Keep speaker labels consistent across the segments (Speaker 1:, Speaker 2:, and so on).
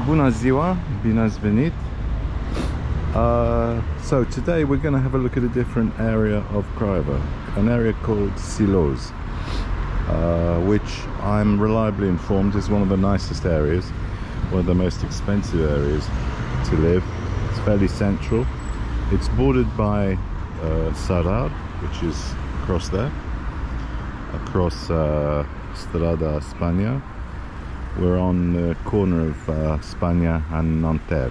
Speaker 1: Bună ziua, bine ați venit. So today we're going to have a look at a different area of Craiova, an area called Siloz, which I'm reliably informed is one of the nicest areas, one of the most expensive areas to live. It's fairly central. It's bordered by Sarar, which is across there, across Strada Spania. We're on the corner of Spania and Nanterre,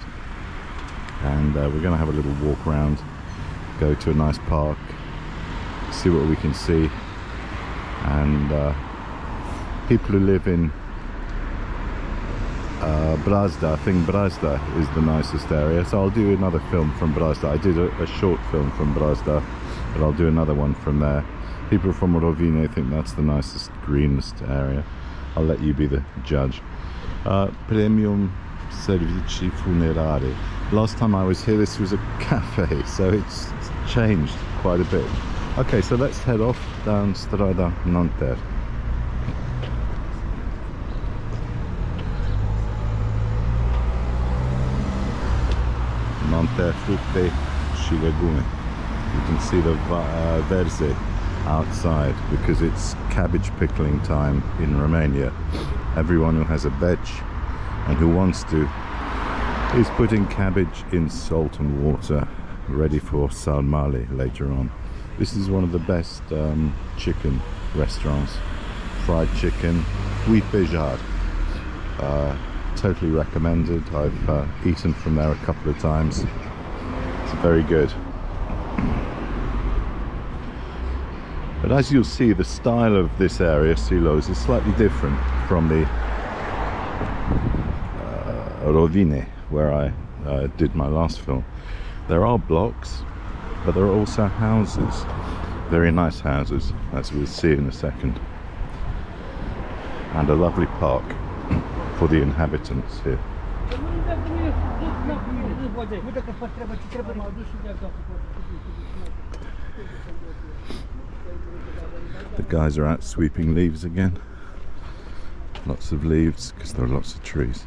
Speaker 1: and we're going to have a little walk around, go to a nice park, see what we can see. And people who live in Brazda, I think Brazda is the nicest area, so I'll do another film from Brazda. I did a short film from Brazda, but I'll do another one from there. People from Romania think that's the nicest, greenest area. I'll let you be the judge. Premium Servicii Funerari. Last time I was here this was a cafe, so it's changed quite a bit. Okay, so let's head off down Strada Nanterre. Nanterre frutte și legume. You can see the verze outside because it's cabbage pickling time in Romania. Everyone who has a vetch and who wants to is putting cabbage in salt and water ready for sarmale later on. This is one of the best chicken restaurants. Fried chicken, huit bejar. Totally recommended. I've eaten from there a couple of times. It's very good. But as you'll see, the style of this area, Siloz, is slightly different from the Rovine, where I did my last film. There are blocks, but there are also houses, very nice houses, as we'll see in a second, and a lovely park for the inhabitants here. The guys are out sweeping leaves again. Lots of leaves because there are lots of trees.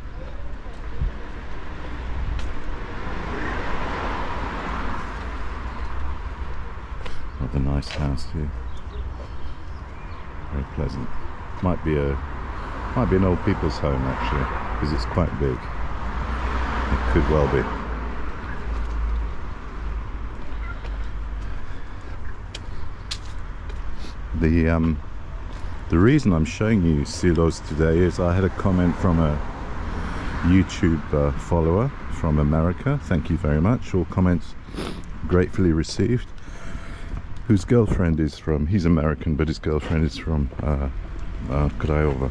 Speaker 1: Another nice house here. Very pleasant. Might be an old people's home actually, because it's quite big. It could well be. The reason I'm showing you Siloz today is I had a comment from a YouTube follower from America. Thank you very much. All comments gratefully received. Whose girlfriend is from, he's American, but his girlfriend is from Craiova.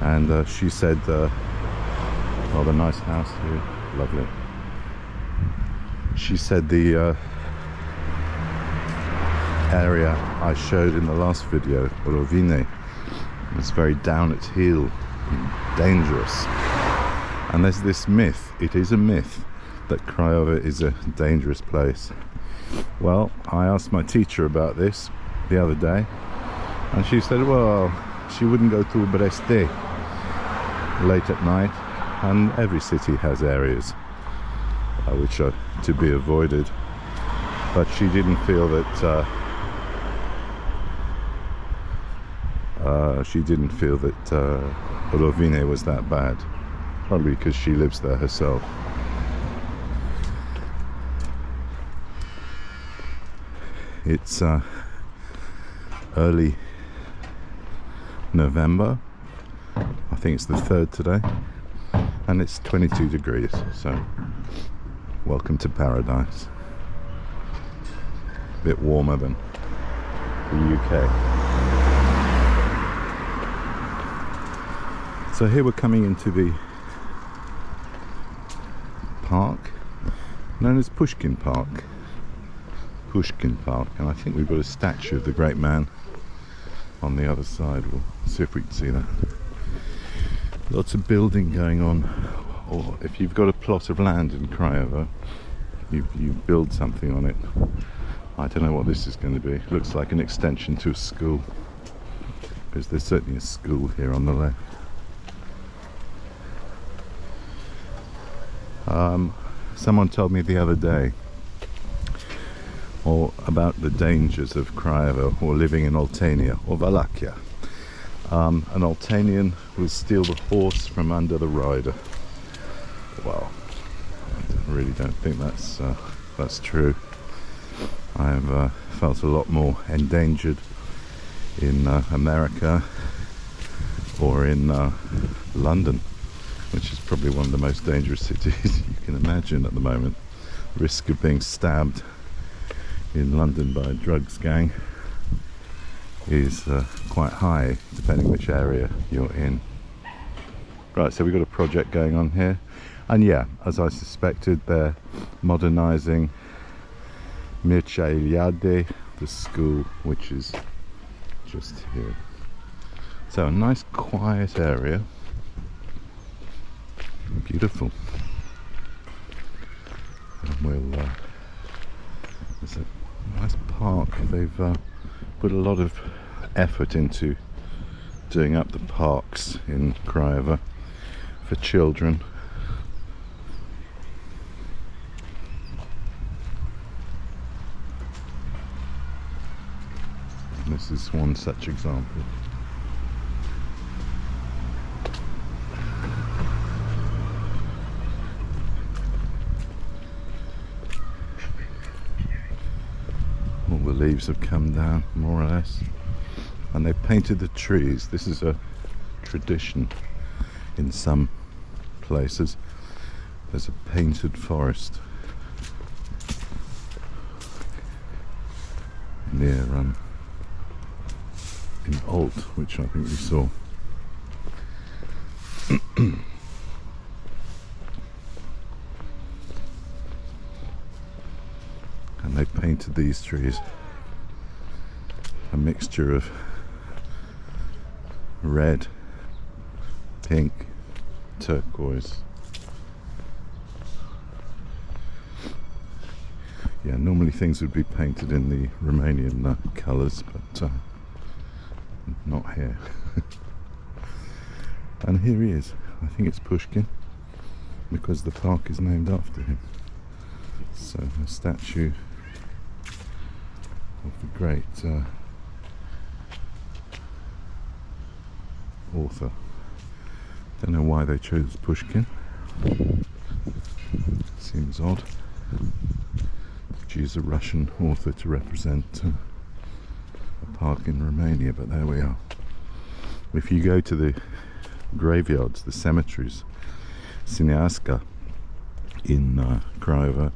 Speaker 1: And she said, oh, the nice house here, lovely. She said the area I showed in the last video, Rovine, is very down at heel, dangerous. And there's this myth, it is a myth, that Craiova is a dangerous place. Well, I asked my teacher about this the other day, and she said, well, she wouldn't go to Breste late at night, and every city has areas which are to be avoided, but she didn't feel that Rovine was that bad, probably because she lives there herself. It's early November, I think it's the 3rd today, and it's 22 degrees, so welcome to paradise. A bit warmer than the UK. So here we're coming into the park known as Pushkin Park. Pushkin Park, and I think we've got a statue of the great man on the other side. We'll see if we can see that. Lots of building going on, or if you've got a plot of land in Craiova, you build something on it. I don't know what this is going to be. It looks like an extension to a school, because there's certainly a school here on the left. Someone told me the other day about the dangers of Craiova, or living in Oltenia or Wallachia. An Oltenian will steal the horse from under the rider. Well, I really don't think that's true. I've felt a lot more endangered in America or in London, which is probably one of the most dangerous cities you can imagine at the moment. The risk of being stabbed in London by a drugs gang is quite high, depending which area you're in. Right, so we've got a project going on here, and yeah, as I suspected, they're modernising Mircea Eliade, the school, which is just here. So a nice quiet area, beautiful. And there's a nice park. They've put a lot of effort into doing up the parks in Craiova for children. And this is one such example. All the leaves have come down, more or less, and they've painted the trees. This is a tradition in some places. There's a painted forest near in Alt, which I think we saw. And they've painted these trees a mixture of red, pink, turquoise. Yeah, normally things would be painted in the Romanian colours, but not here. And here he is. I think it's Pushkin, because the park is named after him. So a statue of the great author. Don't know why they chose Pushkin. Seems odd to choose a Russian author to represent a park in Romania, but there we are. If you go to the graveyards, the cemeteries, Sineasca in Craiova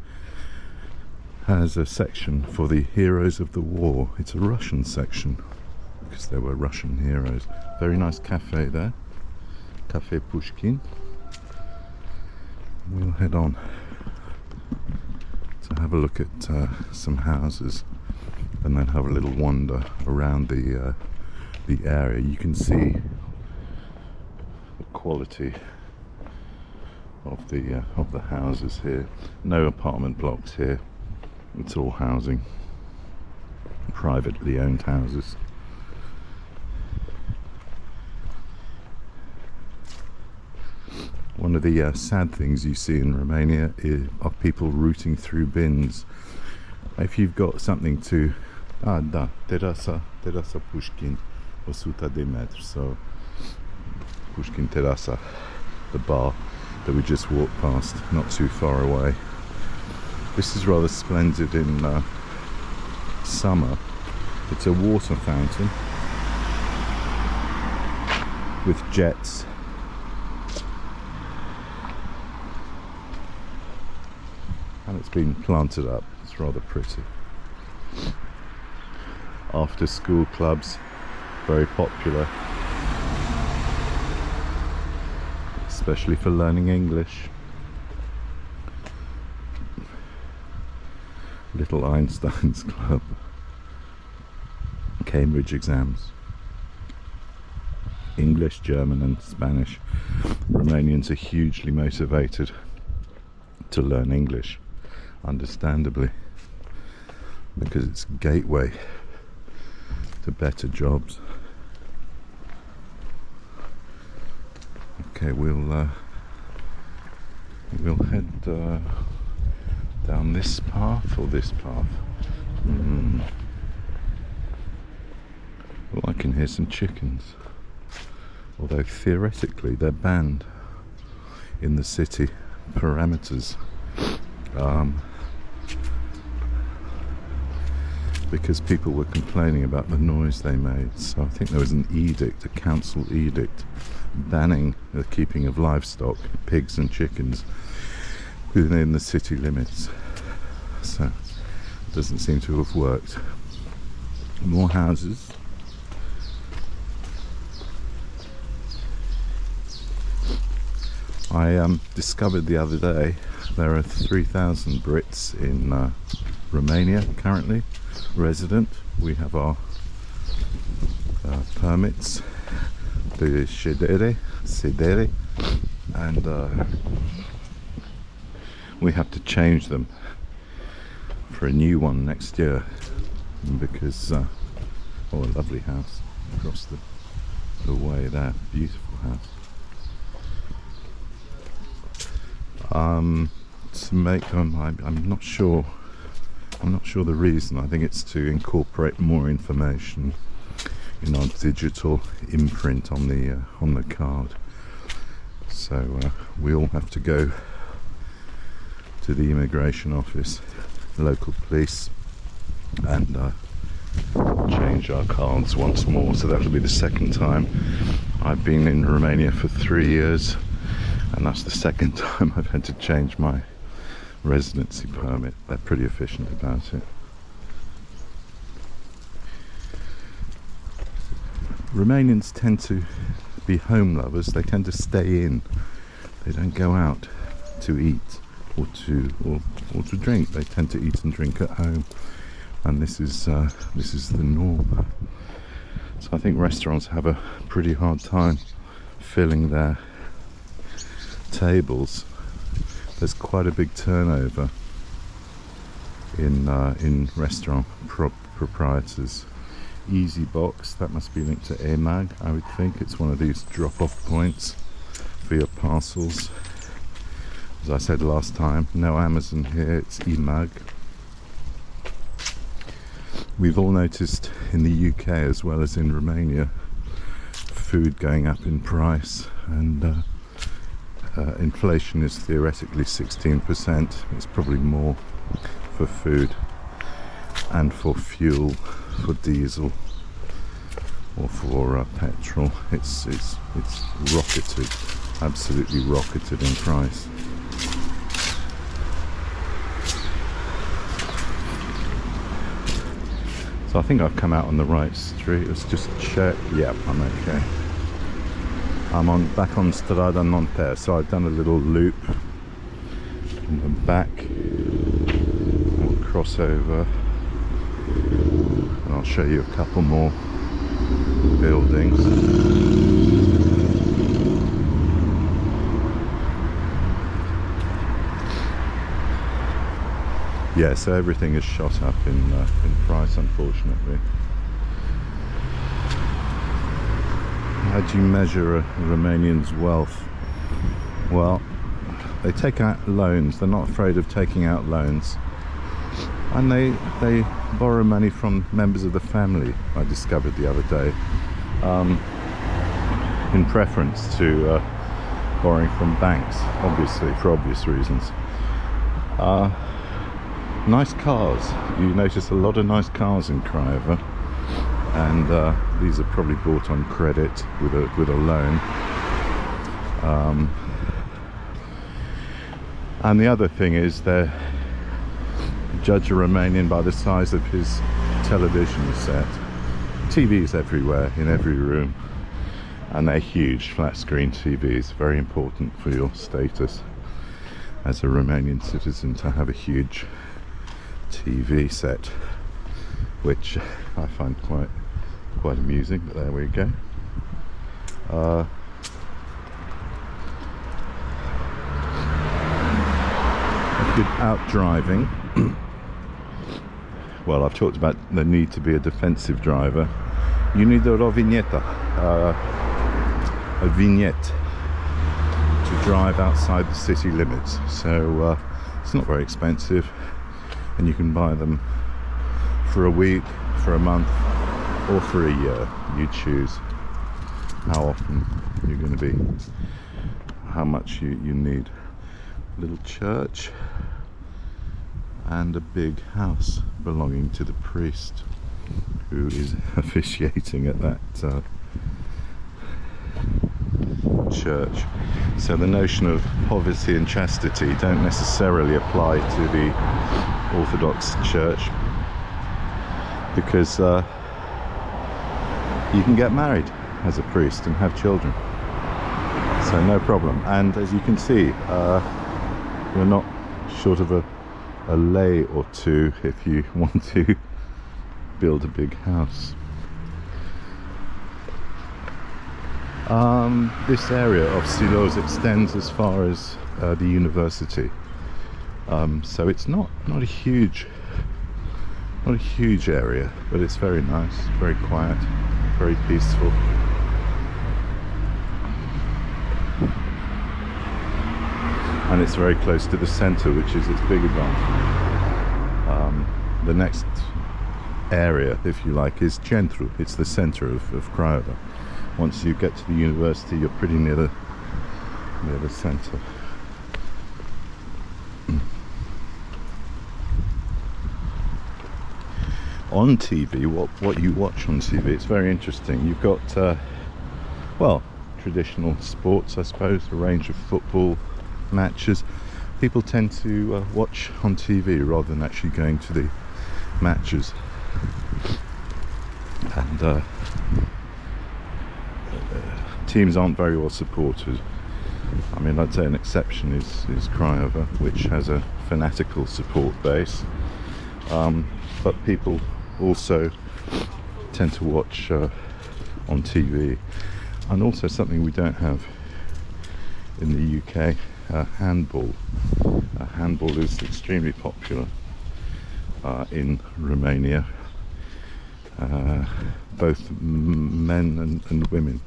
Speaker 1: has a section for the heroes of the war. It's a Russian section because there were Russian heroes. Very nice cafe there, Cafe Pushkin. We'll head on to have a look at some houses and then have a little wander around the area. You can see the quality of the houses here. No apartment blocks here. It's all housing, privately owned houses. One of the sad things you see in Romania are people rooting through bins. If you've got something to... da, terasa Pushkin, 100 de metri, so Pushkin Terasa, the bar that we just walked past, not too far away. This is rather splendid in summer. It's a water fountain with jets. And it's been planted up. It's rather pretty. After school clubs, very popular, especially for learning English. Little Einstein's Club, Cambridge exams, English, German and Spanish. Romanians are hugely motivated to learn English, understandably, because it's a gateway to better jobs. Okay, we'll we'll head down this path or this path. Well, I can hear some chickens, although theoretically they're banned in the city parameters, because people were complaining about the noise they made. So I think there was an edict, a council edict, banning the keeping of livestock, pigs and chickens, within the city limits. So it doesn't seem to have worked. More houses. I discovered the other day there are 3,000 Brits in Romania currently resident. We have our permits, the sedere, and we have to change them for a new one next year, because oh, a lovely house across the way there, beautiful house. To make them, I'm not sure the reason. I think it's to incorporate more information in our digital imprint on the card. So we all have to go to the immigration office, local police, and change our cards once more. So that'll be the second time. I've been in Romania for 3 years, and that's the second time I've had to change my residency permit. They're pretty efficient about it. Romanians tend to be home lovers. They tend to stay in. They don't go out to eat or to drink. They tend to eat and drink at home, and this is the norm. So I think restaurants have a pretty hard time filling their tables. There's quite a big turnover in restaurant proprietors. Easy Box, that must be linked to EMAG, I would think. It's one of these drop-off points for your parcels. As I said last time, no Amazon here, it's EMAG. We've all noticed in the UK as well as in Romania food going up in price, and inflation is theoretically 16%. It's probably more for food and for fuel, for diesel or for petrol. It's rocketed, absolutely rocketed in price. So I think I've come out on the right street. Let's just check. Yep, I'm okay. I'm back on Strada Nanterre, so I've done a little loop in the back. We'll cross over, and I'll show you a couple more buildings. Yeah, so everything is shot up in price, unfortunately. How do you measure a Romanian's wealth? Well, they take out loans. They're not afraid of taking out loans, and they borrow money from members of the family, I discovered the other day, in preference to borrowing from banks, obviously, for obvious reasons. Nice cars. You notice a lot of nice cars in Craiova, and these are probably bought on credit with a loan. And the other thing is, they judge a Romanian by the size of his television set. TVs everywhere, in every room, and they're huge flat screen TVs. Very important for your status as a Romanian citizen to have a huge TV set, which I find quite amusing, but there we go. Good out driving. Well, I've talked about the need to be a defensive driver. You need a vignetta, a vignette, to drive outside the city limits, so it's not very expensive, and you can buy them for a week, for a month, or for a year. You choose how often you're going to be, how much you need. Little church and a big house belonging to the priest who is officiating at that church. So the notion of poverty and chastity don't necessarily apply to the Orthodox Church, because you can get married as a priest and have children, so no problem. And as you can see, you're not short of a lei or two if you want to build a big house. This area of Siloz extends as far as the university, so it's not a huge area, but it's very nice, very quiet, very peaceful. And it's very close to the centre, which is its big advantage. The next area, if you like, is Centru. It's the centre of Craiova. Once you get to the university, you're pretty near the centre. On TV, what you watch on TV, it's very interesting. You've got well, traditional sports, I suppose, a range of football matches. People tend to watch on TV rather than actually going to the matches. And teams aren't very well supported. I mean, I'd say an exception is Craiova, which has a fanatical support base, but people also tend to watch on TV. And also something we don't have in the UK, handball. Handball is extremely popular in Romania. Both men and women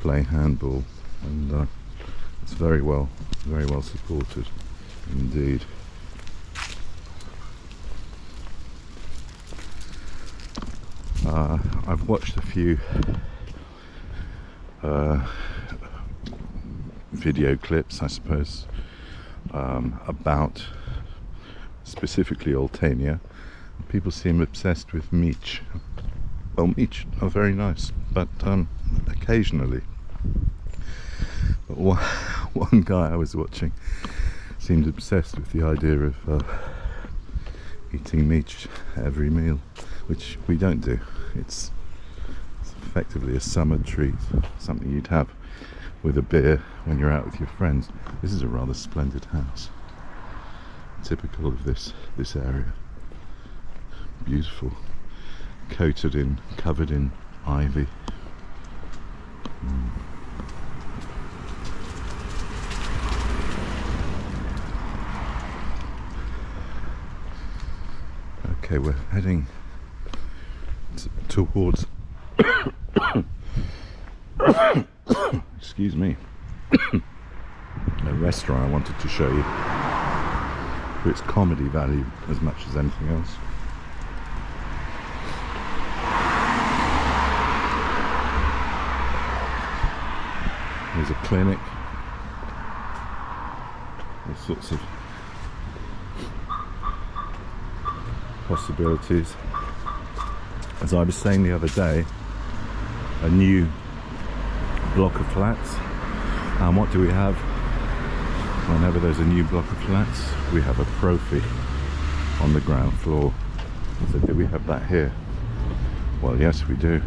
Speaker 1: play handball, and it's very well supported indeed. I've watched a few video clips, I suppose, about specifically Oltenia. People seem obsessed with mici. Well, mici are very nice, but occasionally. But one guy I was watching seemed obsessed with the idea of eating mici every meal, which we don't do. It's effectively a summer treat, something you'd have with a beer when you're out with your friends. This is a rather splendid house, typical of this area. Beautiful, covered in ivy. Okay, we're heading towards excuse me, a restaurant I wanted to show you for its comedy value as much as anything else. There's a clinic, all sorts of possibilities. As I was saying the other day, a new block of flats, and what do we have whenever there's a new block of flats? We have a trophy on the ground floor. So do we have that here? Well, yes, we do.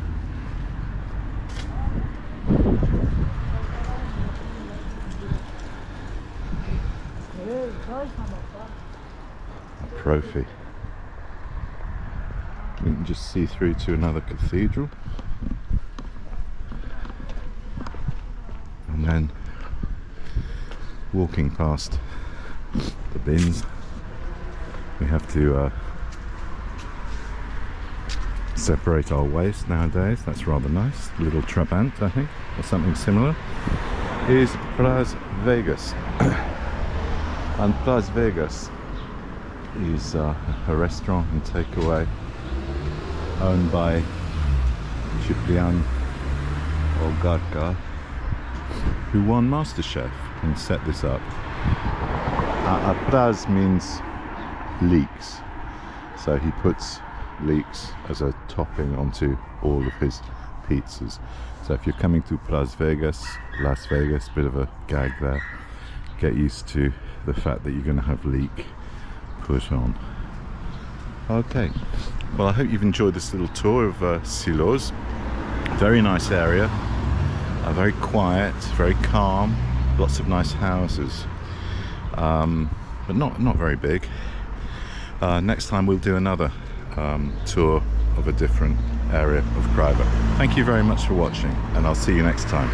Speaker 1: A trophy. We can just see through to another cathedral, and then walking past the bins, we have to separate our waste nowadays. That's rather nice. A little trabant, I think, or something similar. is Las Vegas. And Las Vegas is a restaurant and takeaway owned by Ciprian Ogarka, who won MasterChef and set this up. Praz means leeks, so he puts leeks as a topping onto all of his pizzas. So if you're coming to Las Vegas, bit of a gag there, get used to the fact that you're going to have leek put on. Okay, well, I hope you've enjoyed this little tour of Siloz. Very nice area, very quiet, very calm, lots of nice houses, but not very big. Next time we'll do another tour of a different area of Craiova. Thank you very much for watching, and I'll see you next time.